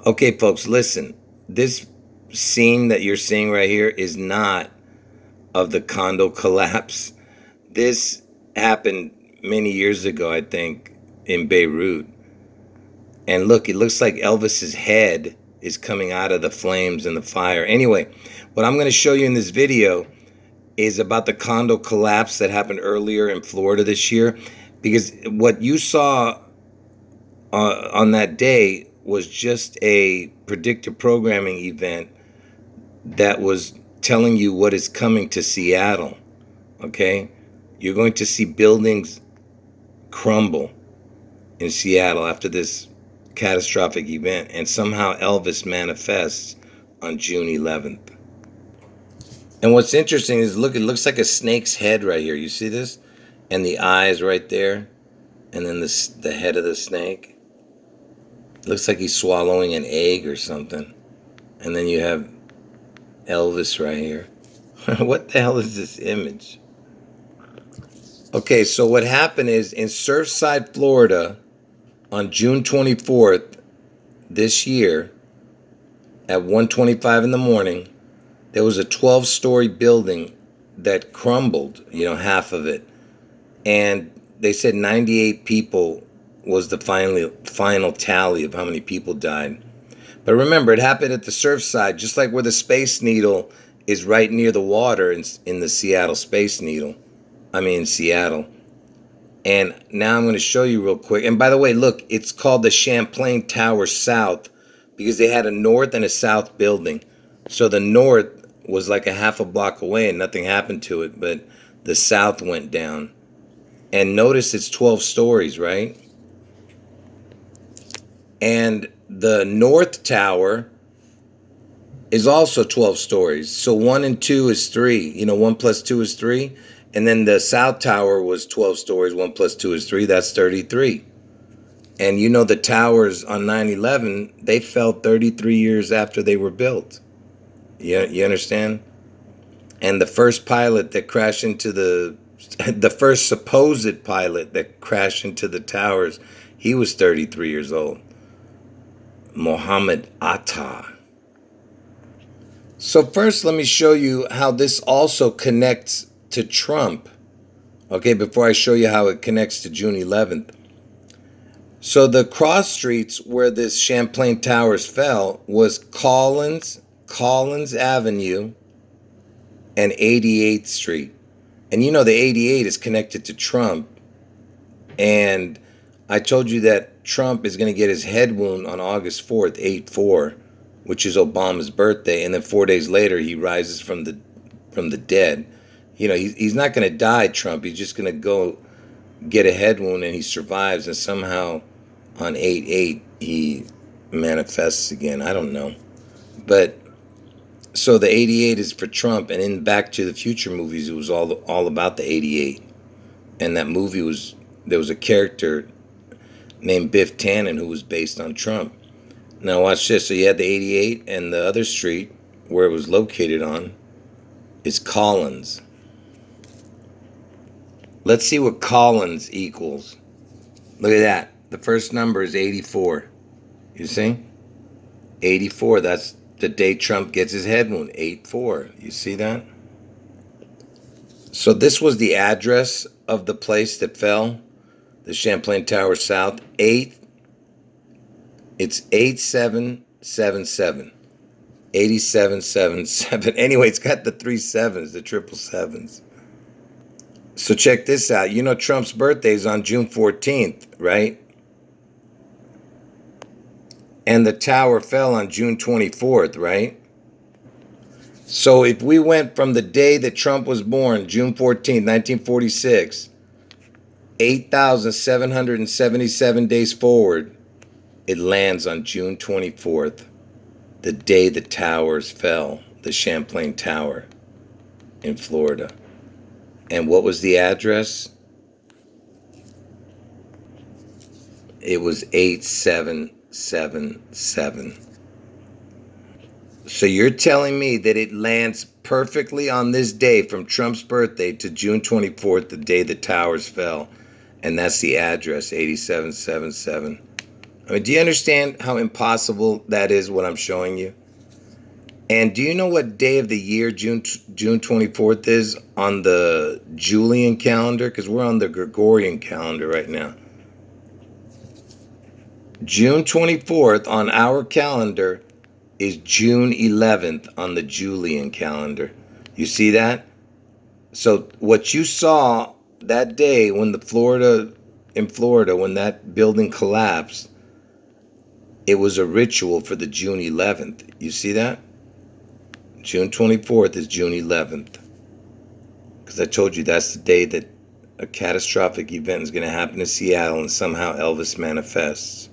Okay, folks, listen. This scene that you're seeing right here is not of the condo collapse. This happened many years ago, I think, in Beirut. And look, it looks like Elvis's head is coming out of the flames and the fire. Anyway, what I'm going to show you in this video is about the condo collapse that happened earlier in Florida this year. Because what you saw on that day was just a predictive programming event that was telling you what is coming to Seattle. Okay? You're going to see buildings crumble in Seattle after this catastrophic event, and somehow Elvis manifests on June 11th. And what's interesting is, look, it looks like a snake's head right here. You see this? And the eyes right there, and then the head of the snake. It looks like he's swallowing an egg or something. And then you have Elvis right here. What the hell is this image? Okay, so what happened is in Surfside, Florida, on June 24th this year, at 1:25 in the morning, there was a 12-story building that crumbled, half of it. And they said 98 people was the final tally of how many people died. But remember, it happened at the Surfside, just like where the Space Needle is right near the water in the Seattle Space Needle. Seattle. And now I'm going to show you real quick. And by the way, look, it's called the Champlain Tower South because they had a north and a south building. So the north was like a half a block away and nothing happened to it, but the south went down. And notice it's 12 stories, right? And the north tower is also 12 stories. So 1 and 2 is 3. 1 plus 2 is 3. And then the south tower was 12 stories. 1 plus 2 is 3. That's 33. And the towers on 9/11, they fell 33 years after they were built. You understand? And the first pilot that crashed into the first supposed pilot that crashed into the towers, he was 33 years old. Mohammed Atta. So first, let me show you how this also connects to Trump. Okay, before I show you how it connects to June 11th. So the cross streets where this Champlain Towers fell was Collins Avenue, and 88th Street. And the 88 is connected to Trump. And I told you that Trump is going to get his head wound on August 4th, 8/4, which is Obama's birthday. And then 4 days later, he rises from the dead. He's not going to die, Trump. He's just going to go get a head wound and he survives. And somehow on 8/8, he manifests again. I don't know. But so the 88 is for Trump, and in Back to the Future movies, it was all about the 88. And that movie there was a character named Biff Tannen who was based on Trump. Now watch this. So you had the 88, and the other street where it was located on is Collins. Let's see what Collins equals. Look at that. The first number is 84. You see? 84, that's the day Trump gets his head wound, 8/4. You see that? So this was the address of the place that fell, the Champlain Tower South. It's 8777. 8777. Anyway, it's got the 3 sevens, the 777s. So check this out. Trump's birthday is on June 14th, right? And the tower fell on June 24th, right? So if we went from the day that Trump was born, June 14th, 1946, 8,777 days forward, it lands on June 24th, the day the towers fell, the Champlain Tower in Florida. And what was the address? It was 8777. So you're telling me that it lands perfectly on this day from Trump's birthday to June 24th, the day the towers fell. And that's the address, 8777. I mean, do you understand how impossible that is, what I'm showing you? And do you know what day of the year June 24th is on the Julian calendar? Because we're on the Gregorian calendar right now. June 24th on our calendar is June 11th on the Julian calendar. You see that? So what you saw that day when in Florida, when that building collapsed, it was a ritual for the June 11th. You see that? June 24th is June 11th. Because I told you that's the day that a catastrophic event is going to happen in Seattle and somehow Elvis manifests.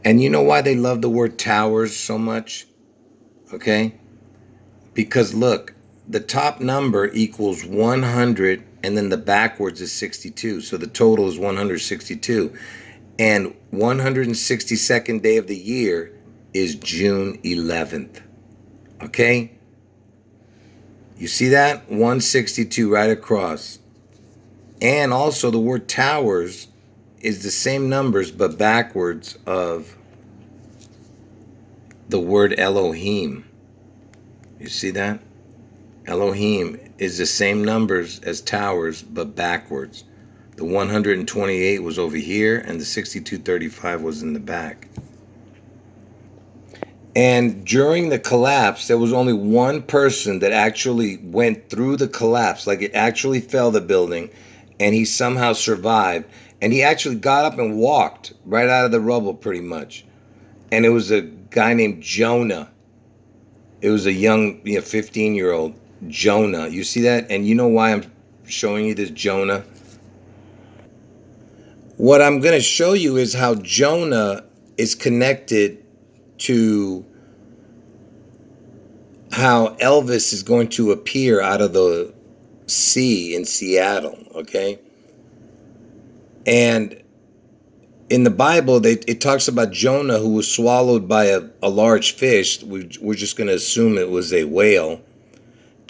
And you know why they love the word towers so much? Okay? Because look, the top number equals 100 and then the backwards is 62. So the total is 162. And 162nd day of the year is June 11th. Okay? You see that? 162 right across. And also the word towers is the same numbers but backwards of the word Elohim. You see that? Elohim is the same numbers as towers but backwards. The 128 was over here and the 6235 was in the back. And during the collapse, there was only one person that actually went through the collapse, like it actually fell, the building, and he somehow survived. And he actually got up and walked right out of the rubble pretty much. And it was a guy named Jonah. It was a young, 15-year-old Jonah. You see that? And you know why I'm showing you this Jonah? What I'm going to show you is how Jonah is connected to how Elvis is going to appear out of the sea in Seattle, okay? And in the Bible, it talks about Jonah, who was swallowed by a large fish. We're just going to assume it was a whale.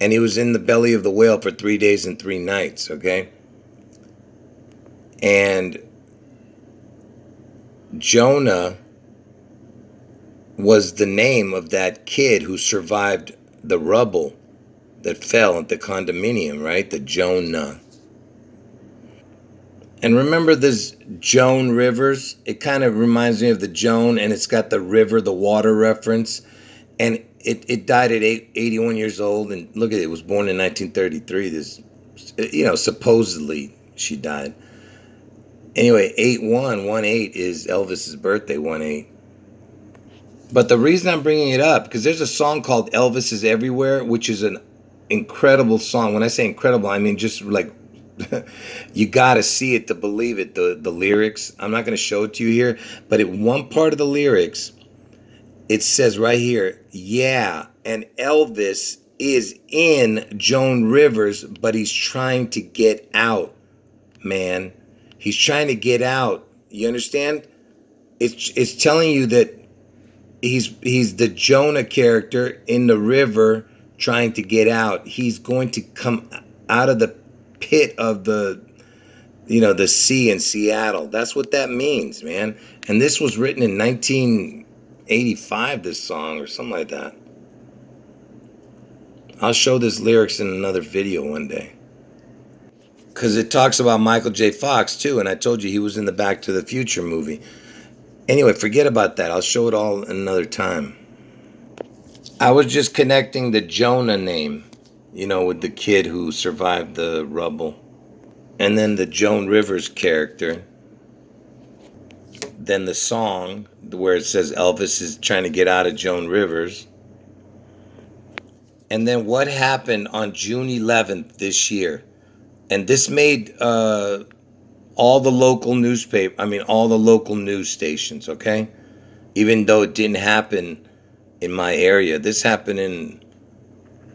And he was in the belly of the whale for 3 days and 3 nights, okay? And Jonah was the name of that kid who survived the rubble that fell at the condominium, right? The Jonah. And remember this Joan Rivers? It kind of reminds me of the Joan, and it's got the river, the water reference. And it died at 81 years old. And look at it, it was born in 1933. This, supposedly she died. Anyway, 8/1/18 is Elvis's birthday, 1/8. But the reason I'm bringing it up, because there's a song called Elvis is Everywhere, which is an incredible song. When I say incredible, I mean just like, you got to see it to believe it, the lyrics. I'm not going to show it to you here, but in one part of the lyrics, it says right here, yeah, and Elvis is in Joan Rivers, but he's trying to get out, man. He's trying to get out. You understand? It's telling you that he's the Jonah character in the river trying to get out. He's going to come out of the pit of the sea in Seattle. That's what that means, man. And this was written in 1985, this song, or something like that. I'll show this lyrics in another video one day. Because it talks about Michael J. Fox, too, and I told you he was in the Back to the Future movie. Anyway, forget about that. I'll show it all another time. I was just connecting the Jonah name, with the kid who survived the rubble. And then the Joan Rivers character. Then the song where it says Elvis is trying to get out of Joan Rivers. And then what happened on June 11th this year? And this made all the local news stations, okay? Even though it didn't happen in my area. This happened in,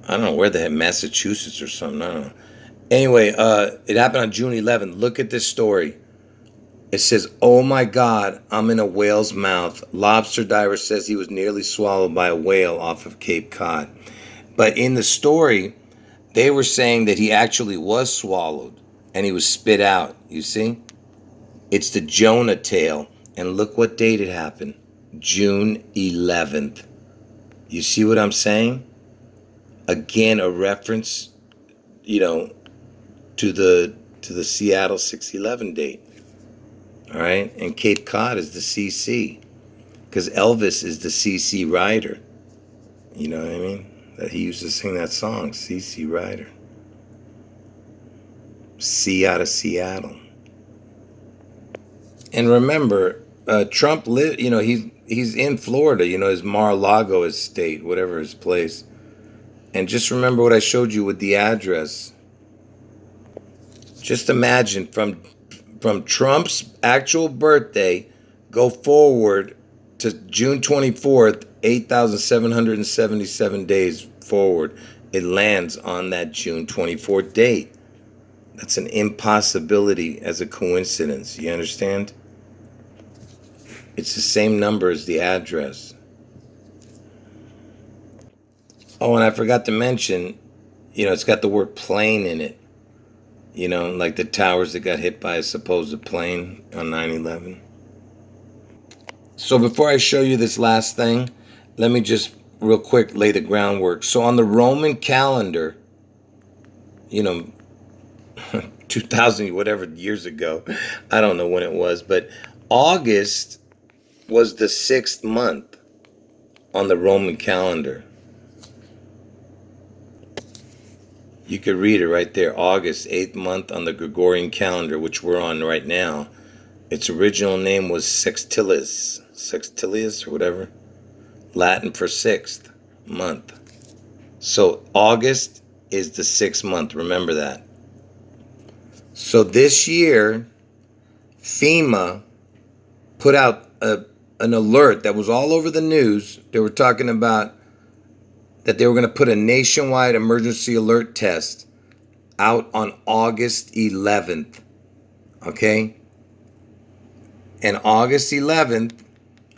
I don't know where they had, Massachusetts or something, I don't know. Anyway, it happened on June 11th. Look at this story. It says, oh my God, I'm in a whale's mouth. Lobster diver says he was nearly swallowed by a whale off of Cape Cod. But in the story, they were saying that he actually was swallowed and he was spit out, you see? It's the Jonah tale. And look what date it happened. June 11th. You see what I'm saying? Again, a reference, to the Seattle 6/11 date. All right? And Cape Cod is the CC. Because Elvis is the CC Rider. You know what I mean? That he used to sing that song, CC Rider. C out of Seattle. And remember, Trump he's in Florida, his Mar-a-Lago estate, whatever his place. And just remember what I showed you with the address. Just imagine from Trump's actual birthday, go forward to June 24th, 8,777 days forward. It lands on that June 24th date. That's an impossibility as a coincidence. You understand? It's the same number as the address. Oh, and I forgot to mention, it's got the word plane in it. Like the towers that got hit by a supposed plane on 9/11. So before I show you this last thing, let me just real quick lay the groundwork. So on the Roman calendar, 2000 whatever years ago, I don't know when it was, but August was the 6th month on the Roman calendar. You could read it right there. August, 8th month on the Gregorian calendar, which we're on right now. Its original name was Sextilius or whatever. Latin for 6th month. So August is the 6th month. Remember that. So this year, FEMA put out an alert that was all over the news. They were talking about that they were going to put a nationwide emergency alert test out on August 11th. Okay? And August 11th,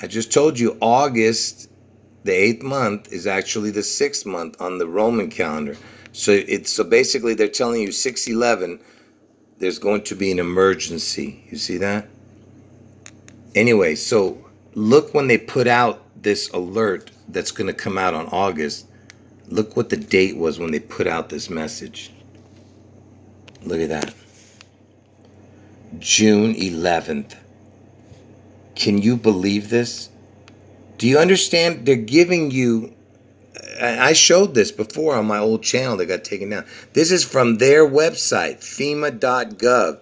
I just told you, August, the 8th month, is actually the 6th month on the Roman calendar. So basically they're telling you 6/11, there's going to be an emergency. You see that? Anyway, so look when they put out this alert that's going to come out on August. Look what the date was when they put out this message. Look at that. June 11th. Can you believe this? Do you understand? They're giving you... I showed this before on my old channel that got taken down. This is from their website, FEMA.gov.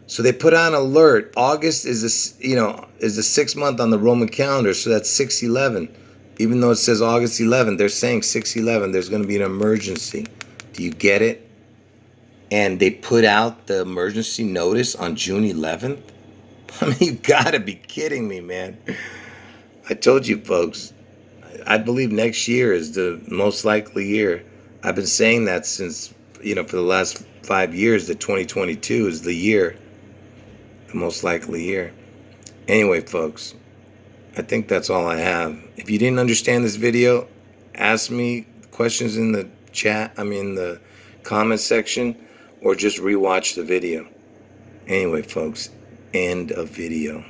So they put on alert. August is the 6th month on the Roman calendar, so that's 6/11. Even though it says August 11th, they're saying 6/11. There's going to be an emergency. Do you get it? And they put out the emergency notice on June 11th. I mean, you gotta be kidding me, man. I told you, folks. I believe next year is the most likely year. I've been saying that since, for the last 5 years, that 2022 is the year. The most likely year. Anyway, folks, I think that's all I have. If you didn't understand this video, ask me questions in the the comment section, or just rewatch the video. Anyway, folks, end of video.